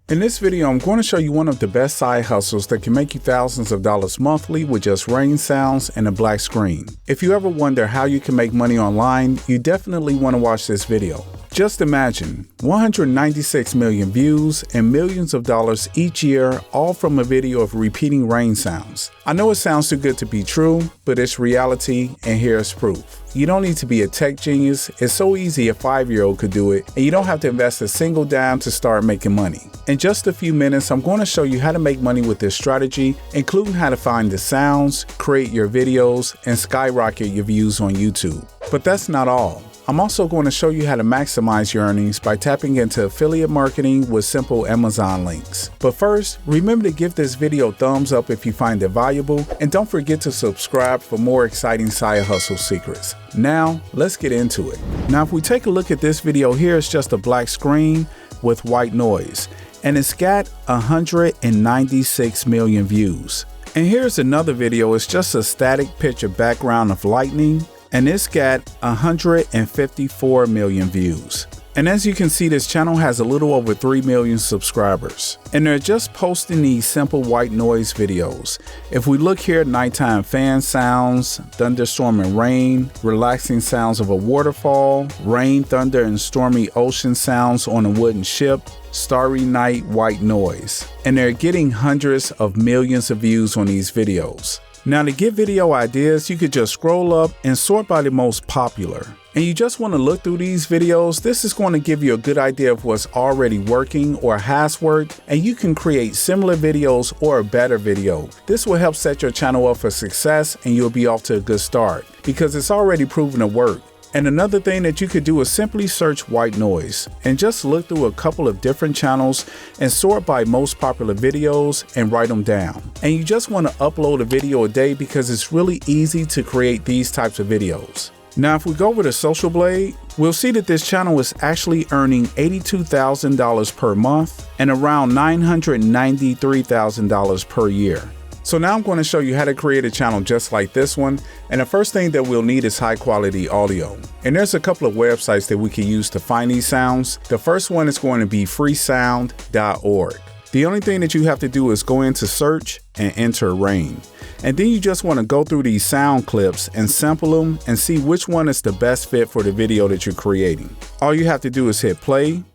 In this video, I'm going to show you one of the best side hustles that can make you thousands of dollars monthly with just rain sounds and a black screen. If you ever wonder how you can make money online, you definitely want to watch this video. Just imagine 196 million views and millions of dollars each year, all from a video of repeating rain sounds. I know it sounds too good to be true, but it's reality, and here's proof. You don't need to be a tech genius. It's so easy a 5-year-old could do it, and you don't have to invest a single dime to start making money. In just a few minutes, I'm going to show you how to make money with this strategy, including how to find the sounds, create your videos, and skyrocket your views on YouTube. But that's not all. I'm also going to show you how to maximize your earnings by tapping into affiliate marketing with simple Amazon links. But first, remember to give this video a thumbs up if you find it valuable, and don't forget to subscribe for more exciting side hustle secrets. Now, let's get into it. Now, if we take a look at this video here, it's just a black screen with white noise, and it's got 196 million views. And here's another video. It's just a static picture background of lightning, and it's got 154 million views. And as you can see, this channel has a little over 3 million subscribers, and they're just posting these simple white noise videos. If we look here, nighttime fan sounds, thunderstorm and rain, relaxing sounds of a waterfall, rain, thunder, and stormy ocean sounds on a wooden ship, starry night, white noise. And they're getting hundreds of millions of views on these videos. Now, to get video ideas, you could just scroll up and sort by the most popular. And you just want to look through these videos. This is going to give you a good idea of what's already working or has worked, and you can create similar videos or a better video. This will help set your channel up for success, and you'll be off to a good start because it's already proven to work. And another thing that you could do is simply search white noise and just look through a couple of different channels and sort by most popular videos and write them down. And you just want to upload a video a day because it's really easy to create these types of videos. Now, if we go over to Social Blade, we'll see that this channel is actually earning $82,000 per month and around $993,000 per year. So now I'm going to show you how to create a channel just like this one. And the first thing that we'll need is high quality audio. And there's a couple of websites that we can use to find these sounds. The first one is going to be freesound.org. The only thing that you have to do is go into search and enter rain. And then you just want to go through these sound clips and sample them and see which one is the best fit for the video that you're creating. All you have to do is hit play.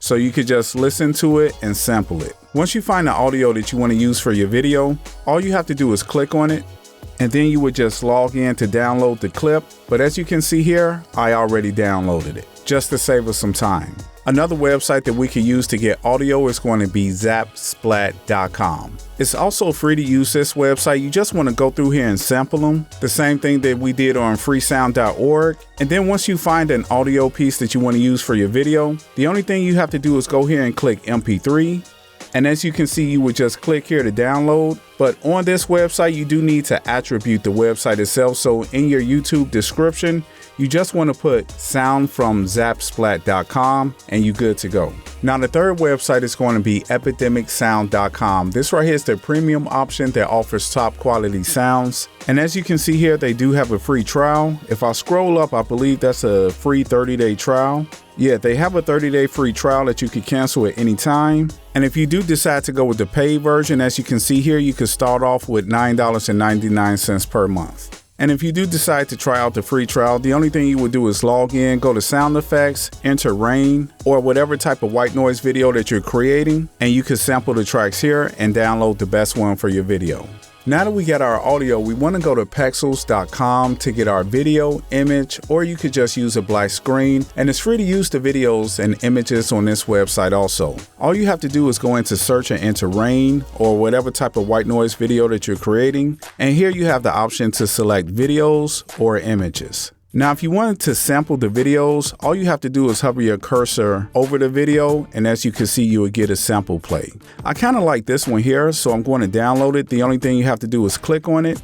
So you could just listen to it and sample it. Once you find the audio that you want to use for your video, all you have to do is click on it, and then you would just log in to download the clip. But as you can see here, I already downloaded it just to save us some time. Another website that we can use to get audio is going to be Zapsplat.com. It's also free to use this website. You just want to go through here and sample them. The same thing that we did on freesound.org. And then once you find an audio piece that you want to use for your video, the only thing you have to do is go here and click MP3. And as you can see, you would just click here to download. But on this website, you do need to attribute the website itself. So in your YouTube description, you just want to put sound from Zapsplat.com and you're good to go. Now, the third website is going to be epidemicsound.com. This right here is the premium option that offers top quality sounds. And as you can see here, they do have a free trial. If I scroll up, I believe that's a free 30-day trial. Yeah, they have a 30-day free trial that you can cancel at any time. And if you do decide to go with the paid version, as you can see here, you can start off with $9.99 per month. And if you do decide to try out the free trial, the only thing you would do is log in, go to sound effects, enter rain, or whatever type of white noise video that you're creating, and you can sample the tracks here and download the best one for your video. Now that we get our audio, we want to go to pexels.com to get our video, image, or you could just use a black screen. And it's free to use the videos and images on this website also. All you have to do is go into search and enter rain or whatever type of white noise video that you're creating. And here you have the option to select videos or images. Now, if you wanted to sample the videos, all you have to do is hover your cursor over the video, and as you can see, you would get a sample play. I kind of like this one here, so I'm going to download it. The only thing you have to do is click on it.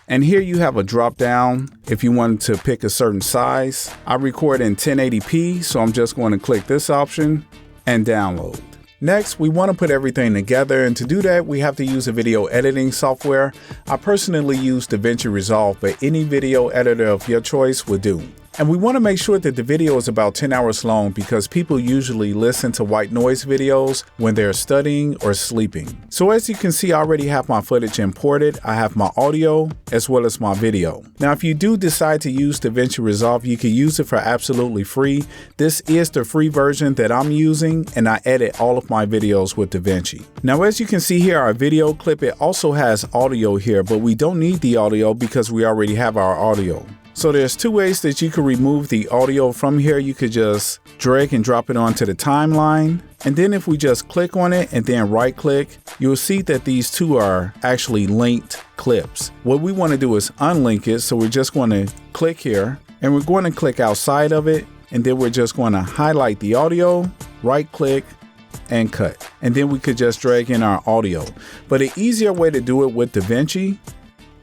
And here you have a drop down if you wanted to pick a certain size. I record in 1080p, so I'm just going to click this option and download. Next, we want to put everything together, and to do that, we have to use a video editing software. I personally use DaVinci Resolve, but any video editor of your choice will do. And we want to make sure that the video is about 10 hours long because people usually listen to white noise videos when they're studying or sleeping. So as you can see, I already have my footage imported. I have my audio as well as my video. Now, if you do decide to use DaVinci Resolve, you can use it for absolutely free. This is the free version that I'm using, and I edit all of my videos with DaVinci. Now, as you can see here, our video clip, it also has audio here, but we don't need the audio because we already have our audio. So there's two ways that you can remove the audio from here. You could just drag and drop it onto the timeline. And then if we just click on it and then right click, you'll see that these two are actually linked clips. What we want to do is unlink it. So we're just going to click here and we're going to click outside of it. And then we're just going to highlight the audio, right click, and cut. And then we could just drag in our audio. But an easier way to do it with DaVinci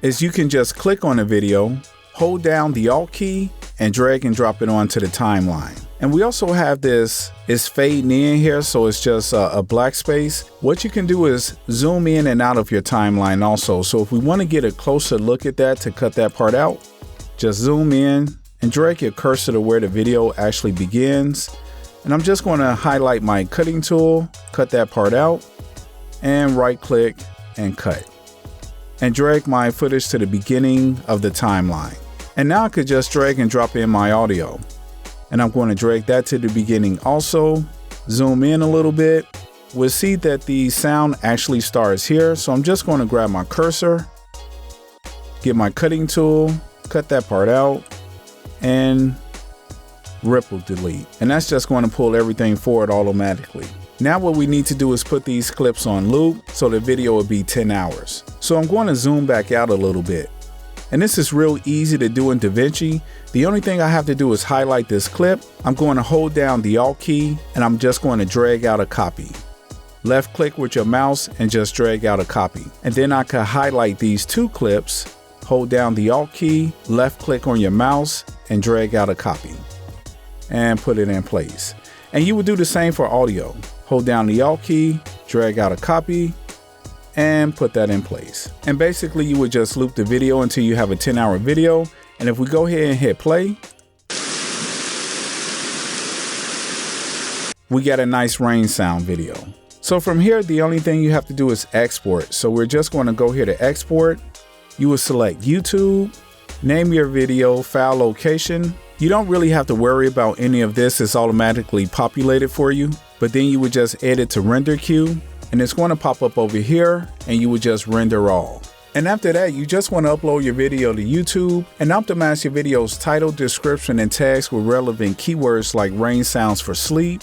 is you can just click on the video, hold down the Alt key, and drag and drop it onto the timeline. And we also have this, it's fading in here, so it's just a black space. What you can do is zoom in and out of your timeline also. So if we want to get a closer look at that to cut that part out, just zoom in and drag your cursor to where the video actually begins. And I'm just going to highlight my cutting tool, cut that part out, and right click and cut. And drag my footage to the beginning of the timeline. And now I could just drag and drop in my audio. And I'm going to drag that to the beginning also. Zoom in a little bit. We'll see that the sound actually starts here. So I'm just going to grab my cursor, get my cutting tool, cut that part out, and ripple delete. And that's just going to pull everything forward automatically. Now what we need to do is put these clips on loop so the video will be 10 hours. So I'm going to zoom back out a little bit. And this is real easy to do in DaVinci. The only thing I have to do is highlight this clip. I'm going to hold down the Alt key and I'm just going to drag out a copy. Left click with your mouse and just drag out a copy. And then I can highlight these two clips, hold down the Alt key, left click on your mouse and drag out a copy and put it in place. And you would do the same for audio. Hold down the Alt key, drag out a copy, and put that in place. And basically you would just loop the video until you have a 10-hour video. And if we go ahead and hit play, we got a nice rain sound video. So from here, the only thing you have to do is export. So we're just going to go here to export. You will select YouTube, name your video, file location. You don't really have to worry about any of this. It's automatically populated for you. But then you would just edit to render queue. And it's going to pop up over here and you would just render all. And after that, you just want to upload your video to YouTube and optimize your video's title, description, and tags with relevant keywords like rain sounds for sleep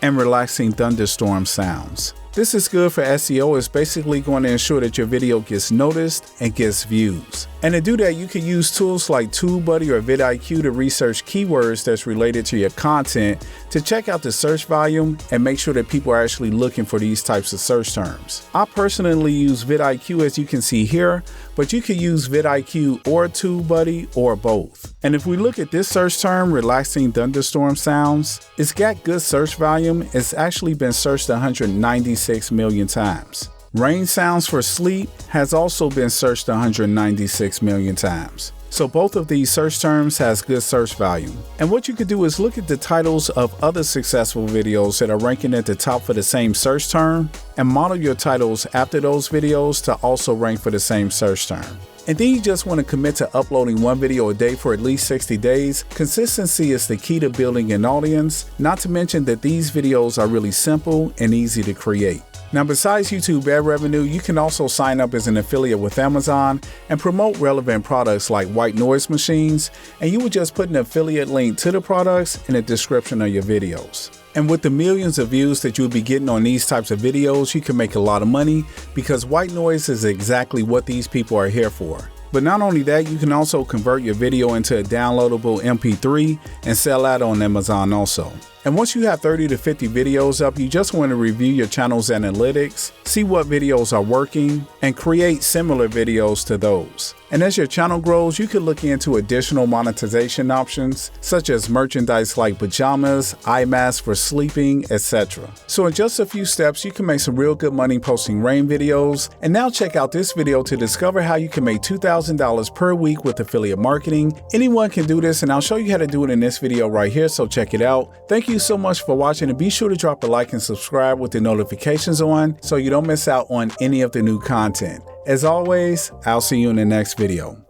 and relaxing thunderstorm sounds. This is good for SEO. It's basically going to ensure that your video gets noticed and gets views. And to do that, you can use tools like TubeBuddy or vidIQ to research keywords that's related to your content to check out the search volume and make sure that people are actually looking for these types of search terms. I personally use vidIQ, as you can see here, but you can use vidIQ or TubeBuddy or both. And if we look at this search term, relaxing thunderstorm sounds, it's got good search volume. It's actually been searched 196 million times. Rain sounds for sleep has also been searched 196 million times. So both of these search terms has good search volume. And what you could do is look at the titles of other successful videos that are ranking at the top for the same search term and model your titles after those videos to also rank for the same search term. And then you just want to commit to uploading one video a day for at least 60 days. Consistency is the key to building an audience, not to mention that these videos are really simple and easy to create. Now, besides YouTube ad revenue, you can also sign up as an affiliate with Amazon and promote relevant products like white noise machines, and you would just put an affiliate link to the products in the description of your videos. And with the millions of views that you'll be getting on these types of videos, you can make a lot of money because white noise is exactly what these people are here for. But not only that, you can also convert your video into a downloadable MP3 and sell that on Amazon also. And once you have 30 to 50 videos up, you just want to review your channel's analytics, see what videos are working, and create similar videos to those. And as your channel grows, you can look into additional monetization options, such as merchandise like pajamas, eye masks for sleeping, etc. So in just a few steps, you can make some real good money posting rain videos. And now check out this video to discover how you can make $2,000 per week with affiliate marketing. Anyone can do this, and I'll show you how to do it in this video right here, so check it out. Thank you so much for watching, and be sure to drop a like and subscribe with the notifications on so you don't miss out on any of the new content. As always, I'll see you in the next video.